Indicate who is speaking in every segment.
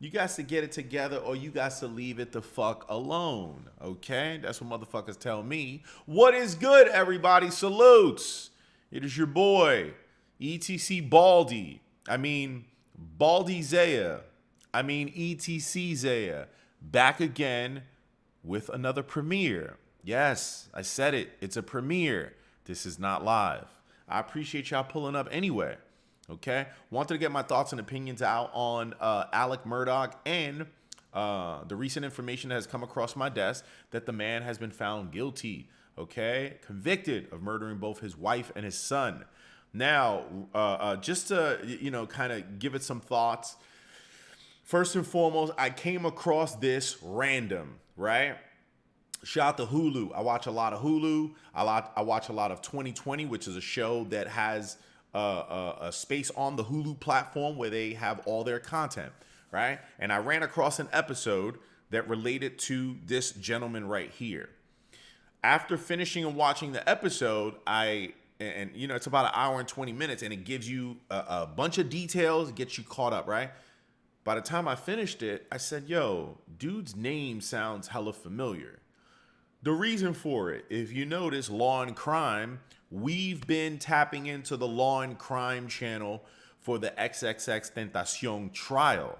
Speaker 1: you guys to get it together or you guys to leave it the fuck alone. Okay? That's what motherfuckers tell me. What is good, everybody? Salutes. It is your boy, ETC Baldy. BaldyZaya. ETCZAYA. Back again with another premiere. Yes, I said it. It's a premiere. This is not live. I appreciate y'all pulling up anyway. Okay? Wanted to get my thoughts and opinions out on Alec Murdaugh and the recent information that has come across my desk that the man has been found guilty, okay? Convicted of murdering both his wife and his son. Now, just to, kind of give it some thoughts. First and foremost, I came across this random, right? Shout out to Hulu. I watch a lot of Hulu. I watch a lot of 2020, which is a show that has a space on the Hulu platform where they have all their content, right? And I ran across an episode that related to this gentleman right here. After finishing and watching the episode, it's about an hour and 20 minutes, and it gives you a bunch of details, gets you caught up, right? By the time I finished it, I said, yo, dude's name sounds hella familiar. The reason for it, if you notice, Law and Crime, we've been tapping into the Law and Crime channel for the XXXTentacion trial.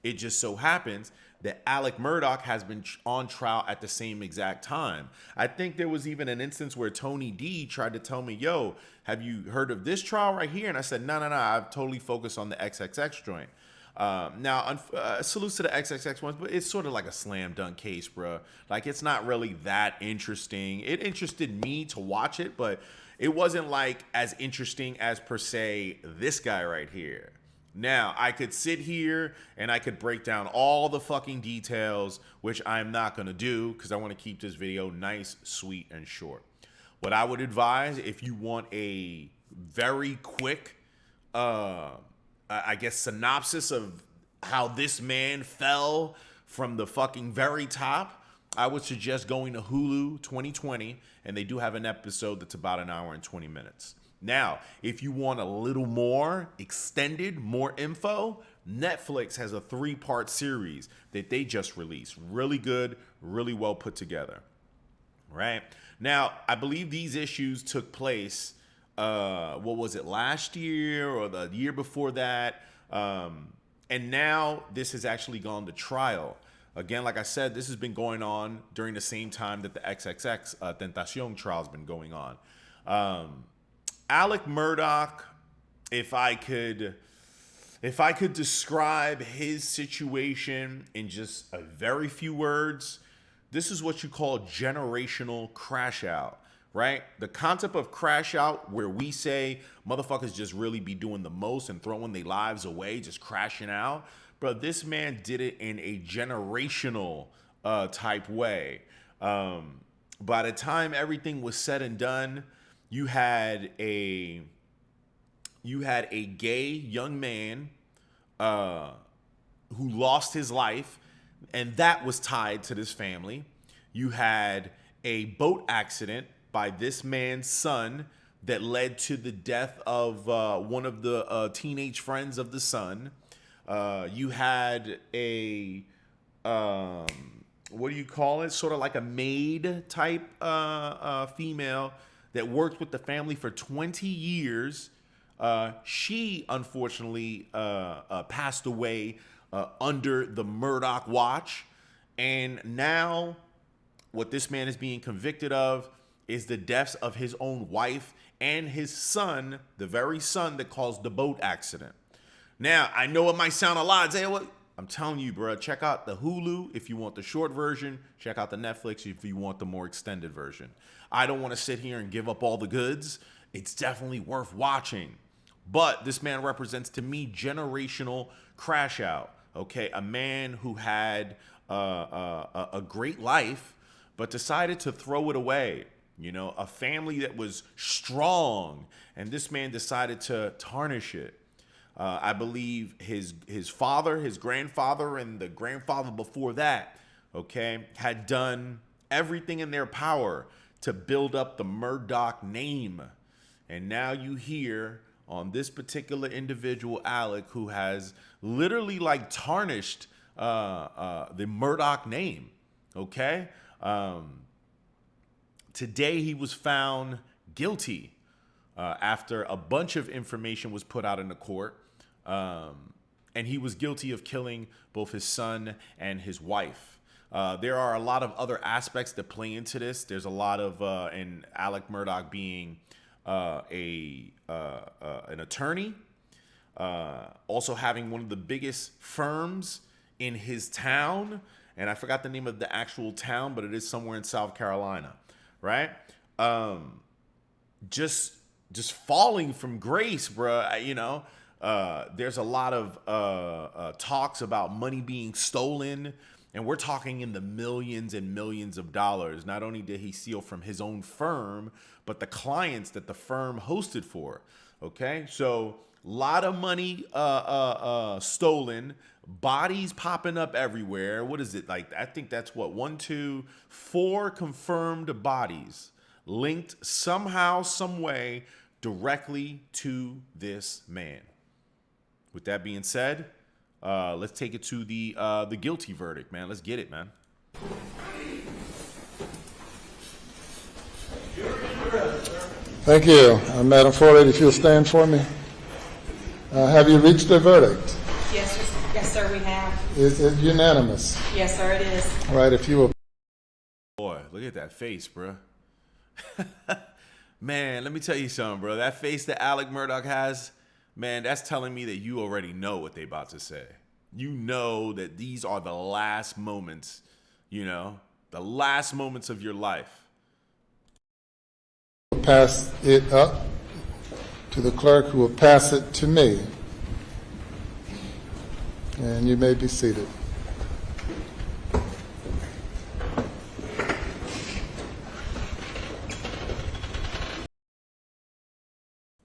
Speaker 1: It just so happens that Alec Murdaugh has been on trial at the same exact time. I think there was even an instance where Tony D tried to tell me, yo, have you heard of this trial right here? And I said, no, I've totally focused on the XXX joint. Now, salutes to the XXX ones, but it's sort of like a slam dunk case, bro. Like, it's not really that interesting. It interested me to watch it, but it wasn't like as interesting as per se this guy right here. Now, I could sit here and I could break down all the fucking details, which I'm not going to do because I want to keep this video nice, sweet, and short. What I would advise, if you want a very quick, synopsis of how this man fell from the fucking very top, I would suggest going to Hulu 2020, and they do have an episode that's about an hour and 20 minutes. Now, if you want a little more extended, more info, Netflix has a 3-part series that they just released. Really good, really well put together. Right? Now, I believe these issues took place last year or the year before that? And now this has actually gone to trial. Again, like I said, this has been going on during the same time that the XXX Tentacion trial has been going on. Alec Murdaugh, if I could describe his situation in just a very few words, this is what you call generational crash out. Right? The concept of crash out, where we say motherfuckers just really be doing the most and throwing their lives away, just crashing out. But this man did it in a generational type way. By the time everything was said and done, you had a gay young man who lost his life, and that was tied to this family. You had a boat accident by this man's son that led to the death of one of the teenage friends of the son. You had a, what do you call it? Sort of like a maid type female that worked with the family for 20 years. She, unfortunately, passed away under the Murdaugh watch. And now what this man is being convicted of is the deaths of his own wife and his son, the very son that caused the boat accident. Now, I know it might sound a lot. I'm telling you, bro, check out the Hulu if you want the short version. Check out the Netflix if you want the more extended version. I don't want to sit here and give up all the goods. It's definitely worth watching. But this man represents, to me, generational crash out. Okay, a man who had a great life, but decided to throw it away. You know, a family that was strong, and this man decided to tarnish it. I believe his father, his grandfather, and the grandfather before that, okay, had done everything in their power to build up the Murdaugh name. And now you hear on this particular individual, Alec, who has literally like tarnished the Murdaugh name. Okay. Today he was found guilty after a bunch of information was put out in the court. And he was guilty of killing both his son and his wife. There are a lot of other aspects that play into this. There's a lot of, and Alec Murdaugh being an attorney, also having one of the biggest firms in his town. And I forgot the name of the actual town, but it is somewhere in South Carolina, right? Just falling from grace, bruh. You know, there's a lot of talks about money being stolen, and we're talking in the millions and millions of dollars. Not only did he steal from his own firm, but the clients that the firm hosted for. Okay, so a lot of money stolen, bodies popping up everywhere. What is it like? I think that's what, 1, 2, 4 confirmed bodies linked somehow, some way, directly to this man. With that being said, let's take it to the guilty verdict, man. Let's get it, man.
Speaker 2: Thank you. Madam Forlady, if you'll stand for me. Have you reached a verdict?
Speaker 3: Yes, sir, we have.
Speaker 2: Is it unanimous?
Speaker 3: Yes, sir, it is.
Speaker 2: All right, if you will.
Speaker 1: Boy, look at that face, bro. Man, let me tell you something, bro. That face that Alec Murdaugh has, man, that's telling me that you already know what they about to say. You know that these are the last moments, you know, the last moments of your life.
Speaker 2: Pass it up to the clerk, who will pass it to me. And you may be seated.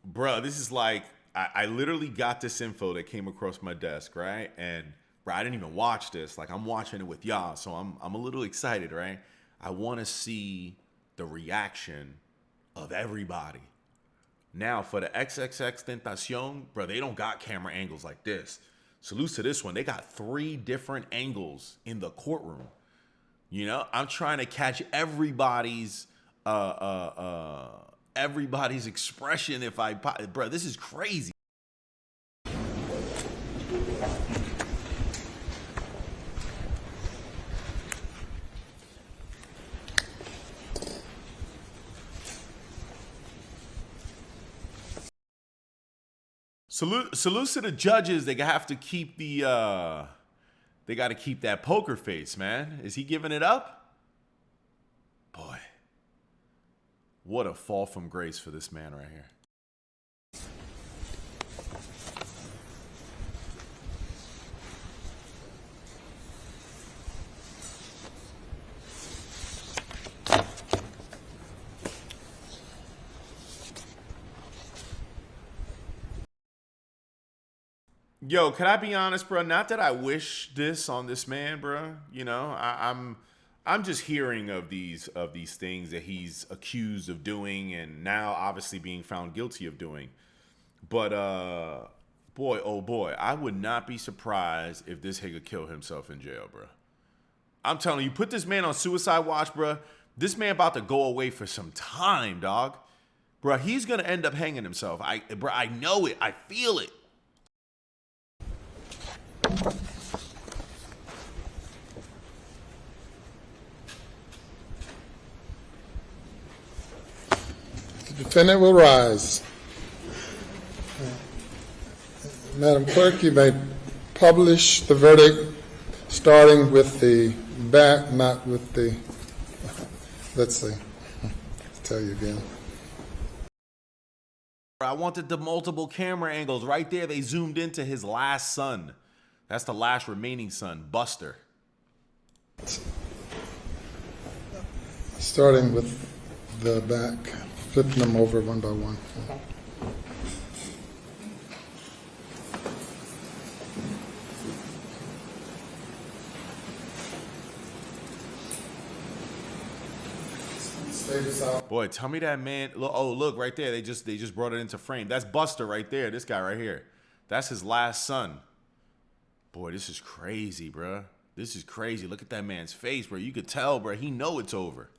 Speaker 1: Bro, this is like, I literally got this info that came across my desk, right? And bro, I didn't even watch this. Like, I'm watching it with y'all, so I'm a little excited, right? I want to see the reaction of everybody. Now, for the XXXTentacion, bro, they don't got camera angles like this. Salute to this one. They got 3 different angles in the courtroom. You know, I'm trying to catch everybody's expression. Bro, this is crazy. Salute to the judges. They have to keep they got to keep that poker face, man. Is he giving it up? Boy, what a fall from grace for this man right here. Yo, can I be honest, bro? Not that I wish this on this man, bro. You know, I'm just hearing of these things that he's accused of doing, and now obviously being found guilty of doing. But boy, oh boy, I would not be surprised if this nigga killed himself in jail, bro. I'm telling you, put this man on suicide watch, bro. This man about to go away for some time, dog. Bro, he's gonna end up hanging himself. I know it. I feel it.
Speaker 2: The defendant will rise. Madam Clerk, you may publish the verdict, starting with the back, not with the, let's see, I'll tell you again.
Speaker 1: I wanted the multiple camera angles right there. They zoomed into his last son. That's the last remaining son, Buster.
Speaker 2: Starting with the back, flipping them over one by one.
Speaker 1: Boy, tell me that man. Oh, look right there. They just brought it into frame. That's Buster right there. This guy right here. That's his last son. Boy, this is crazy, bruh. This is crazy. Look at that man's face, bro. You could tell, bro. He know it's over.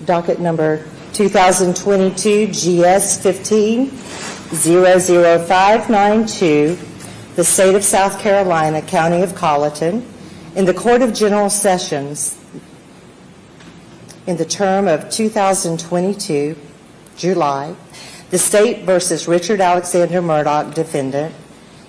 Speaker 4: Docket number 2022 GS 15-00592, the State of South Carolina, County of Colleton, in the Court of General Sessions in the term of 2022, July, the State versus Richard Alexander Murdaugh, defendant,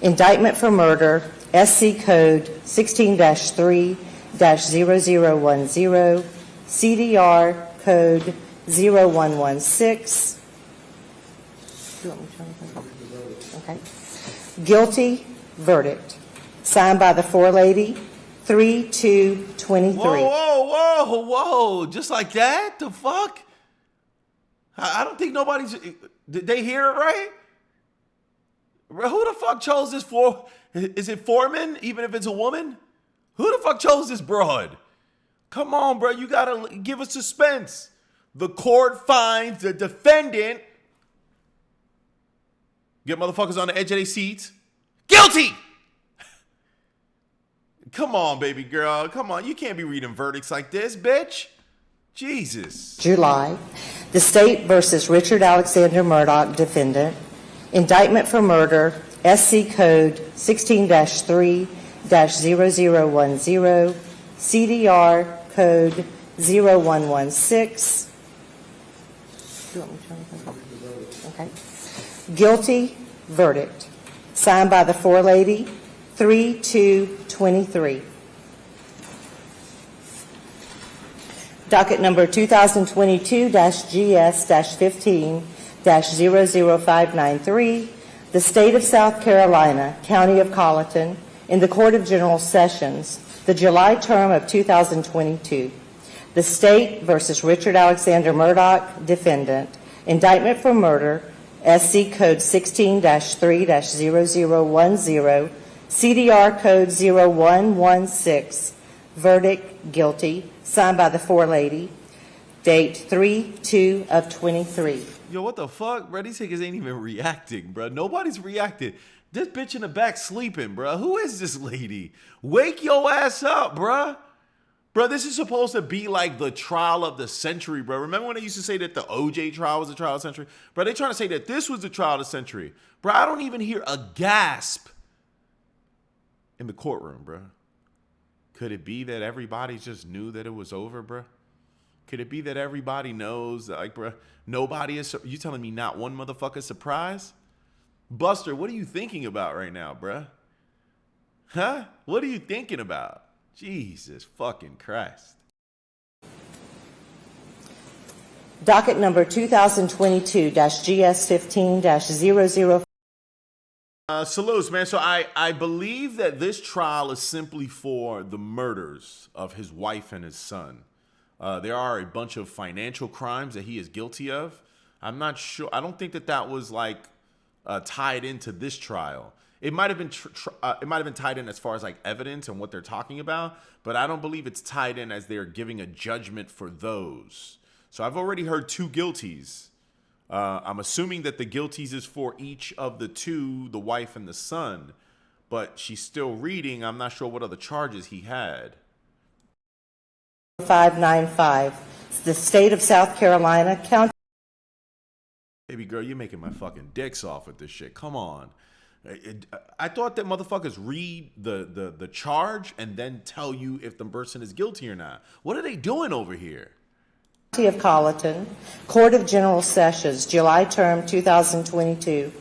Speaker 4: indictment for murder, SC Code 16-3-0010, CDR Code 0116. Okay. Guilty verdict. Signed by the forelady, 3-2-23.
Speaker 1: Whoa. Just like that? The fuck? I don't think nobody's... Did they hear it right? Bro, who the fuck chose this for? Is it Foreman, even if it's a woman? Who the fuck chose this broad? Come on, bro. You gotta give us suspense. The court finds the defendant... Get motherfuckers on the edge of their seats. Guilty! Come on, baby girl. Come on. You can't be reading verdicts like this, bitch. Jesus.
Speaker 4: July, the State versus Richard Alexander Murdaugh, defendant, indictment for murder, SC Code 16-3-0010, CDR Code 0116. Okay. Guilty verdict. Signed by the forelady, 3-2-23. Docket number 2022-GS-15-00593, the State of South Carolina, County of Colleton, in the Court of General Sessions, the July term of 2022. The State versus Richard Alexander Murdaugh, defendant, indictment for murder, SC Code 16-3-0010, CDR Code 0116, verdict guilty, signed by the forelady, date 3-2-23.
Speaker 1: Yo, what the fuck, bro? These niggas ain't even reacting, bro. Nobody's reacting. This bitch in the back sleeping, bro. Who is this lady? Wake your ass up, bro. Bro, this is supposed to be like the trial of the century, bro. Remember when they used to say that the OJ trial was the trial of the century? Bro, they trying to say that this was the trial of the century. Bro, I don't even hear a gasp in the courtroom, bro. Could it be that everybody just knew that it was over, bro? Could it be that everybody knows that, like, bro, nobody is... You telling me not one motherfucker surprised? Buster, what are you thinking about right now, bro? Huh? What are you thinking about? Jesus fucking Christ.
Speaker 4: Docket number 2022-GS-15-00.
Speaker 1: Salutes, man. So I believe that this trial is simply for the murders of his wife and his son. There are a bunch of financial crimes that he is guilty of. I'm not sure. I don't think that that was like tied into this trial. It might have been tied in as far as like evidence and what they're talking about, but I don't believe it's tied in as they're giving a judgment for those. So I've already heard 2 guilties. I'm assuming that the guilties is for each of the 2, the wife and the son, but she's still reading. I'm not sure what other charges he had.
Speaker 4: 595, the State of South Carolina, County.
Speaker 1: Baby girl, you're making my fucking dicks off with this shit. Come on. I thought that motherfuckers read the charge and then tell you if the person is guilty or not. What are they doing over here?
Speaker 4: Of Colleton, Court of General Sessions, July term 2022.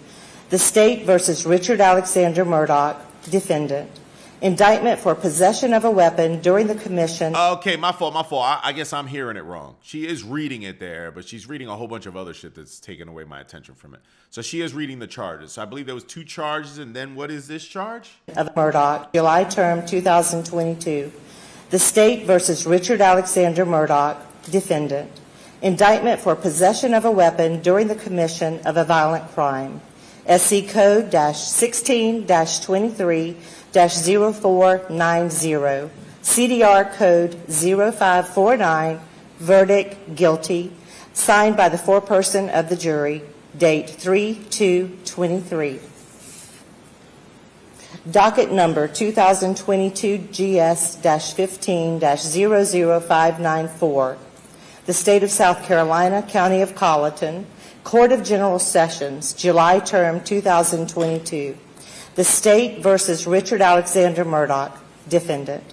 Speaker 4: The State versus Richard Alexander Murdaugh, defendant. Indictment for possession of a weapon during the commission.
Speaker 1: Okay, my fault. I guess I'm hearing it wrong. She is reading it there, but she's reading a whole bunch of other shit that's taken away my attention from it. So she is reading the charges. So I believe there was 2 charges, and then what is this charge?
Speaker 4: Of Murdaugh, July term 2022. The State versus Richard Alexander Murdaugh, defendant. Indictment for possession of a weapon during the commission of a violent crime. SC Code -16-23-0490, CDR Code 0549, verdict guilty, signed by the foreperson of the jury, date 3/2/23. Docket number 2022 GS-15-00594. The State of South Carolina, County of Colleton, Court of General Sessions, July term 2022. The State versus Richard Alexander Murdaugh, defendant.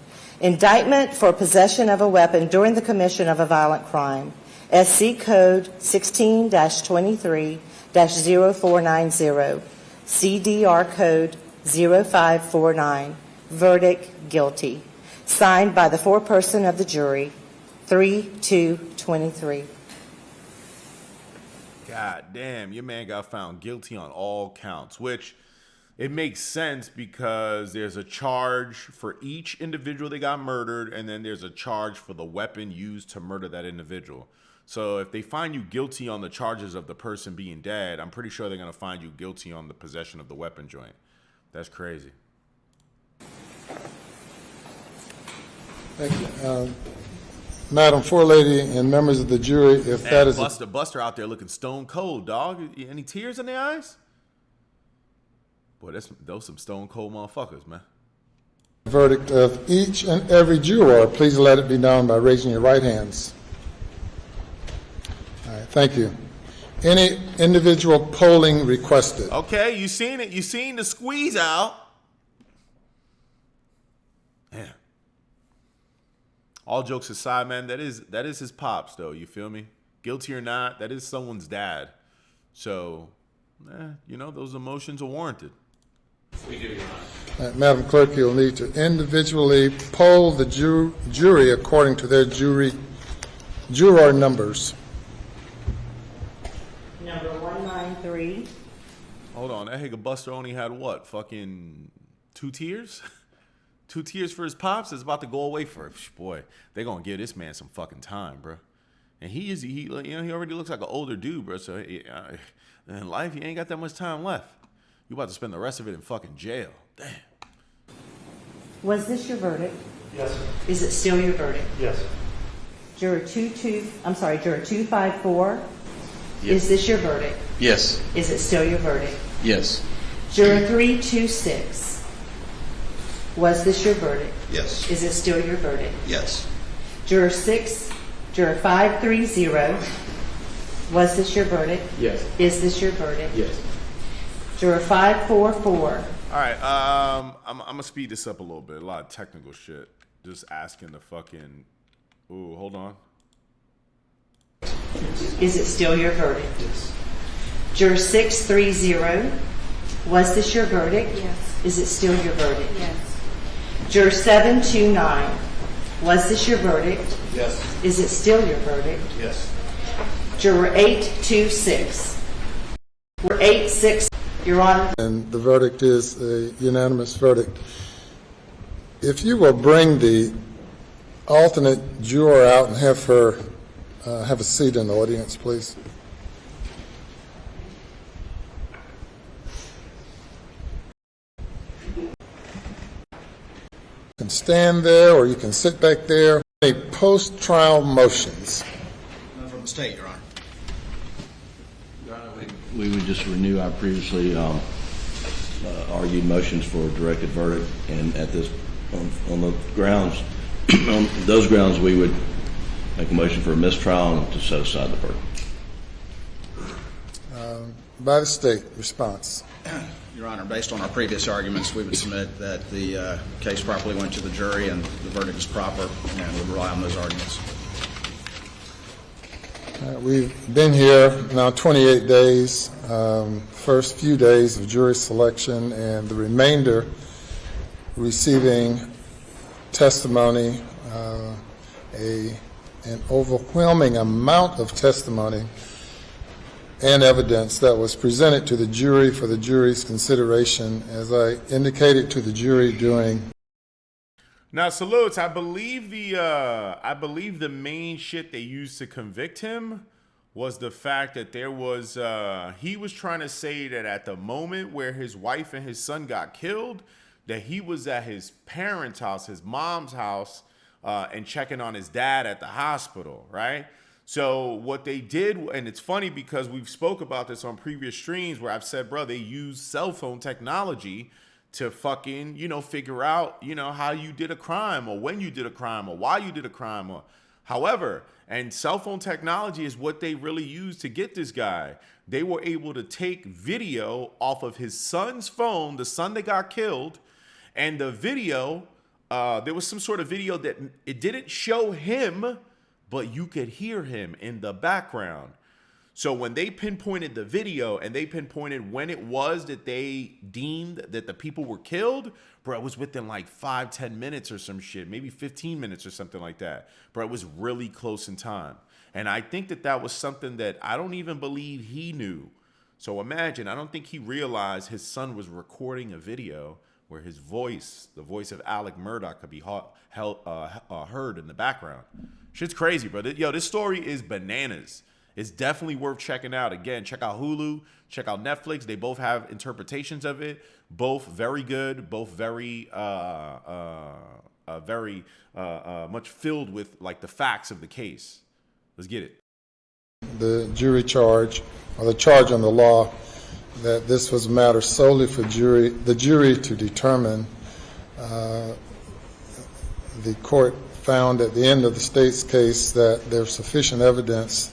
Speaker 4: Indictment for possession of a weapon during the commission of a violent crime. SC Code 16-23-0490. CDR Code 0549. Verdict, guilty. Signed by the foreperson of the jury, 3/2/23.
Speaker 1: God damn, your man got found guilty on all counts, which it makes sense because there's a charge for each individual that got murdered, and then there's a charge for the weapon used to murder that individual. So if they find you guilty on the charges of the person being dead, I'm pretty sure they're going to find you guilty on the possession of the weapon joint. That's crazy.
Speaker 2: Thank you. Madam Forelady and members of the jury, if that is
Speaker 1: Buster out there looking stone cold, dog. Any tears in their eyes? Boy, those some stone cold motherfuckers, man.
Speaker 2: a verdict of each and every juror, please let it be known by raising your right hands. All right, thank you. Any individual polling requested?
Speaker 1: Okay, you seen it. You seen the squeeze out. Man. All jokes aside, man, that is his pops, though. You feel me? Guilty or not, that is someone's dad. So, you know, those emotions are warranted.
Speaker 5: We do, Your Honor.
Speaker 2: Madam Clerk, you'll need to individually poll the jury according to their juror numbers.
Speaker 4: Number 193.
Speaker 1: Hold on, that Hager Buster only had what? Fucking 2 tears? 2 tears for his pops? It's about to go away for boy. They're gonna give this man some fucking time, bro. And he already looks like an older dude, bro. So in life, he ain't got that much time left. You about to spend the rest of it in fucking jail. Damn.
Speaker 4: Was this your verdict?
Speaker 5: Yes, sir.
Speaker 4: Is it still your verdict?
Speaker 5: Yes.
Speaker 4: Juror 254.
Speaker 6: Yes.
Speaker 4: Is this your verdict?
Speaker 6: Yes.
Speaker 4: Is it still your verdict?
Speaker 6: Yes.
Speaker 4: Juror 326. Was this your verdict?
Speaker 6: Yes.
Speaker 4: Is it still your verdict?
Speaker 6: Yes.
Speaker 4: Juror 530. Was this your verdict?
Speaker 5: Yes.
Speaker 4: Is this your verdict?
Speaker 5: Yes.
Speaker 4: Juror 544.
Speaker 1: All right, I'm gonna speed this up a little bit. A lot of technical shit. Just asking the fucking. Ooh, hold on.
Speaker 4: Is it still your verdict?
Speaker 5: Yes.
Speaker 4: Juror 630. Was this your verdict?
Speaker 3: Yes.
Speaker 4: Is it still your verdict?
Speaker 3: Yes.
Speaker 4: Juror 729. Was this your verdict?
Speaker 6: Yes.
Speaker 4: Is it still your verdict?
Speaker 6: Yes.
Speaker 4: Juror 826. Juror 86. Your Honor.
Speaker 2: And the verdict is a unanimous verdict. If you will bring the alternate juror out and have her have a seat in the audience, please. You can stand there or you can sit back there. Any post-trial motions?
Speaker 6: None from the state, Your Honor.
Speaker 7: Your Honor, we would just renew our previously argued motions for a directed verdict, and at this, on the grounds, on those grounds, we would make a motion for a mistrial and to set aside the verdict.
Speaker 2: By the state, response.
Speaker 6: Your Honor, based on our previous arguments, we would submit that the case properly went to the jury and the verdict is proper, and would rely on those arguments.
Speaker 2: We've been here now 28 days, first few days of jury selection, and the remainder receiving testimony, an overwhelming amount of testimony and evidence that was presented to the jury for the jury's consideration, as I indicated to the jury during.
Speaker 1: Now, salutes. I believe the main shit they used to convict him was the fact that there was he was trying to say that at the moment where his wife and his son got killed, that he was at his parents' house, his mom's house, and checking on his dad at the hospital, right? So what they did, and it's funny because we've spoke about this on previous streams where I've said, bro, they use cell phone technology to fucking, figure out, how you did a crime or when you did a crime or why you did a crime or however. And cell phone technology is what they really used to get this guy. They were able to take video off of his son's phone, the son that got killed, and the video, there was some sort of video that it didn't show him, but you could hear him in the background. So when they pinpointed the video and they pinpointed when it was that they deemed that the people were killed, bro, it was within like 5-10 minutes or some shit, maybe 15 minutes or something like that. Bro, it was really close in time. And I think that that was something that I don't even believe he knew. So imagine, I don't think he realized his son was recording a video where his voice, the voice of Alec Murdaugh, could be heard in the background. Shit's crazy, bro. Yo, this story is bananas. It's definitely worth checking out. Again, check out Hulu, check out Netflix. They both have interpretations of it. Both very good. Both very much filled with like the facts of the case. Let's get it.
Speaker 2: The jury charge, or the charge on the law, that this was a matter solely for the jury to determine. The court found at the end of the state's case that there's sufficient evidence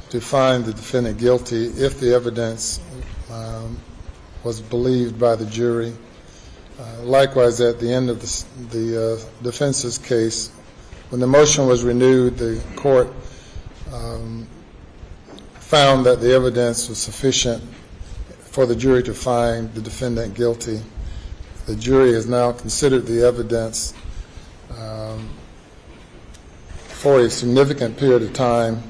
Speaker 2: to find the defendant guilty if the evidence was believed by the jury. Likewise, at the end of the defense's case, when the motion was renewed, the court found that the evidence was sufficient for the jury to find the defendant guilty. The jury has now considered the evidence for a significant period of time,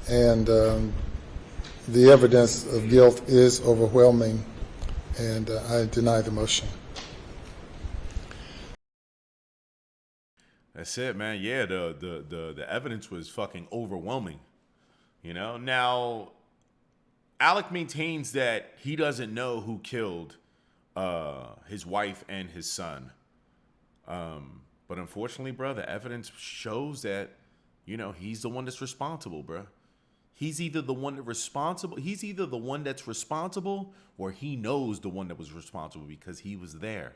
Speaker 2: and the evidence of guilt is overwhelming, and I deny the motion.
Speaker 1: That's it, man. Yeah, the evidence was fucking overwhelming. Now Alec maintains that he doesn't know who killed his wife and his son. But unfortunately, bro, the evidence shows that, he's the one that's responsible, bro. He's either the one that's responsible or he knows the one that was responsible because he was there.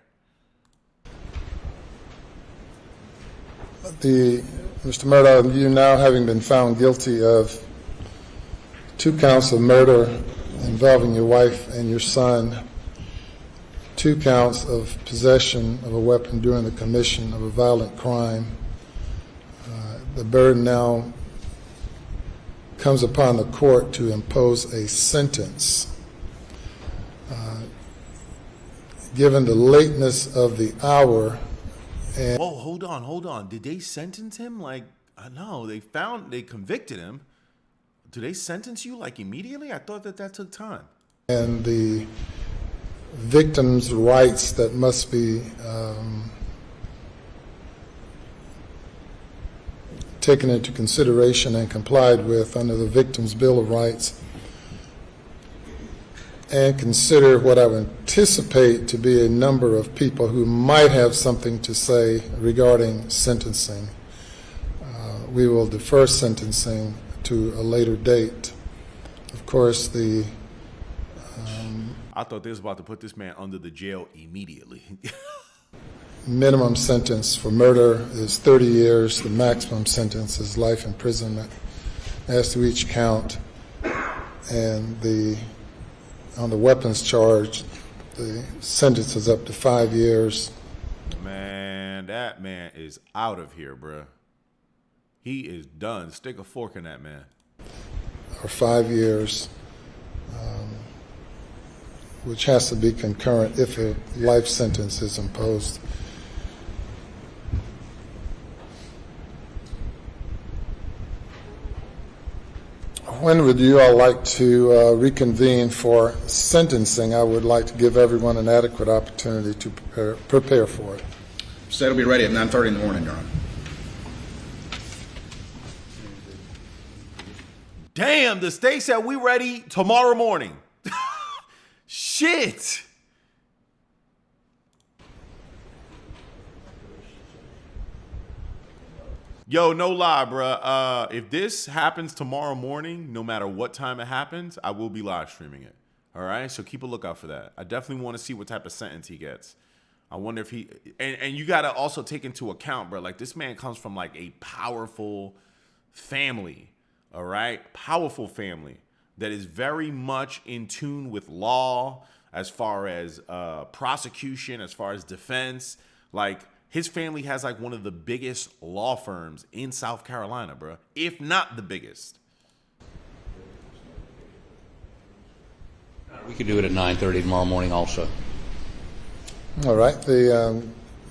Speaker 2: Mr. Murdaugh, you now having been found guilty of 2 counts of murder involving your wife and your son, 2 counts of possession of a weapon during the commission of a violent crime, the burden now comes upon the court to impose a sentence. Given the lateness of the hour, and
Speaker 1: Whoa, hold on. Did they sentence him? Like, I know they convicted him. Do they sentence you like immediately? I thought that took time.
Speaker 2: and the victims' rights that must be taken into consideration and complied with under the Victims' Bill of Rights, and consider what I would anticipate to be a number of people who might have something to say regarding sentencing. We will defer sentencing to a later date. Of course, the
Speaker 1: I thought they was about to put this man under the jail immediately.
Speaker 2: minimum sentence for murder is 30 years. The maximum sentence is life imprisonment as to each count. And on the weapons charge, the sentence is up to 5 years.
Speaker 1: Man, that man is out of here, bruh. He is done. Stick a fork in that man.
Speaker 2: Or 5 years, which has to be concurrent if a life sentence is imposed. When would you all like to reconvene for sentencing? I would like to give everyone an adequate opportunity to prepare for it.
Speaker 6: State will be ready at 9:30 in the morning, Your Honor.
Speaker 1: Damn, the state said we ready tomorrow morning. Shit. Yo, no lie, bruh. If this happens tomorrow morning, no matter what time it happens, I will be live streaming it. All right, so keep a lookout for that. I definitely want to see what type of sentence he gets. I wonder if he and you got to also take into account, bro. Like, this man comes from like a powerful family. All right, powerful family that is very much in tune with law as far as prosecution, as far as defense. Like, his family has like one of the biggest law firms in South Carolina, bro, if not the biggest.
Speaker 5: We could do it at 9:30 tomorrow morning also.
Speaker 2: All right. The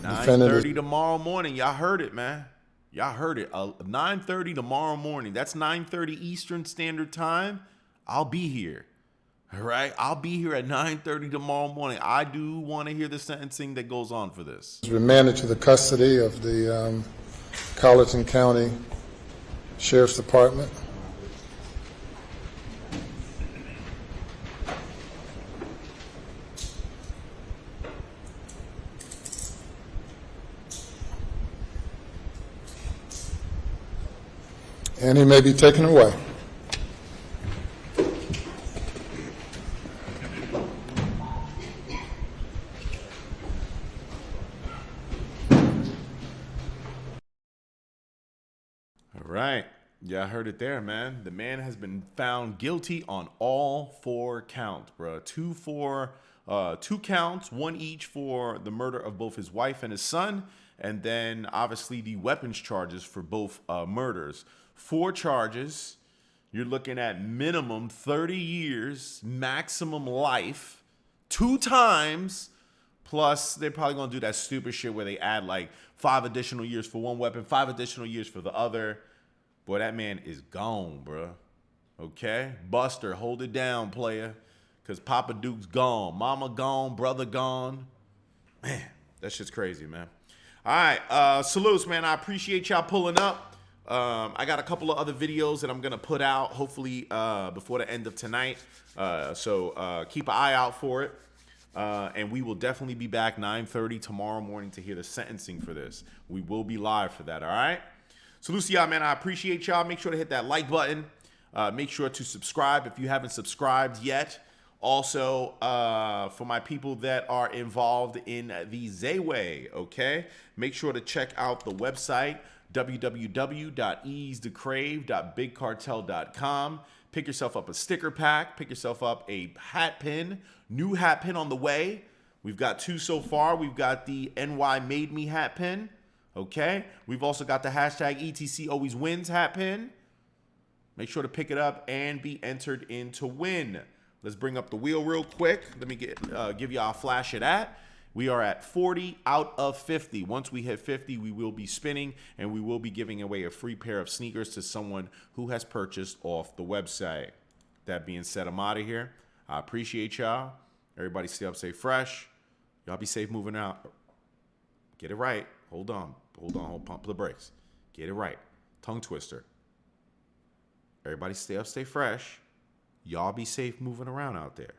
Speaker 2: defendant
Speaker 1: 9:30 tomorrow morning. Y'all heard it, man. Y'all heard it. 9:30 tomorrow morning. That's 9:30 Eastern Standard Time. I'll be here. All right. I'll be here at 9:30 tomorrow morning. I do want to hear the sentencing that goes on for this.
Speaker 2: is remanded to the custody of the Colleton County Sheriff's Department. And he may be taken away.
Speaker 1: All right. Yeah, I heard it there, man. The man has been found guilty on all 4 counts, bro. 2 counts, 1 each for the murder of both his wife and his son, and then obviously the weapons charges for both murders. 4 charges. You're looking at minimum 30 years, maximum life, 2 times. Plus, they're probably going to do that stupid shit where they add like 5 additional years for one weapon, 5 additional years for the other. Boy, that man is gone, bro. Okay? Buster, hold it down, player. Because Papa Duke's gone. Mama gone, brother gone. Man, that shit's crazy, man. All right, salutes, man. I appreciate y'all pulling up. I got a couple of other videos that I'm going to put out, hopefully, before the end of tonight. So keep an eye out for it. And we will definitely be back 9:30 tomorrow morning to hear the sentencing for this. We will be live for that, all right? So, y'all, man, I appreciate y'all. Make sure to hit that like button. Make sure to subscribe if you haven't subscribed yet. Also, for my people that are involved in the CRAVE, okay? Make sure to check out the website, www.easethecrave.bigcartel.com. Pick yourself up a sticker pack. Pick yourself up a hat pin. New hat pin on the way. We've got 2 so far. We've got the NY Made Me hat pin. Okay. We've also got the hashtag ETC Always Wins hat pin. Make sure to pick it up and be entered in to win. Let's bring up the wheel real quick. Let me give y'all a flash of that. We are at 40 out of 50. Once we hit 50, we will be spinning, and we will be giving away a free pair of sneakers to someone who has purchased off the website. That being said, I'm out of here. I appreciate y'all. Everybody stay up, stay fresh. Y'all be safe moving out. Get it right. Hold on. Pump the brakes. Get it right. Tongue twister. Everybody stay up, stay fresh. Y'all be safe moving around out there.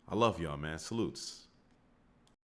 Speaker 1: I love y'all, man. Salutes.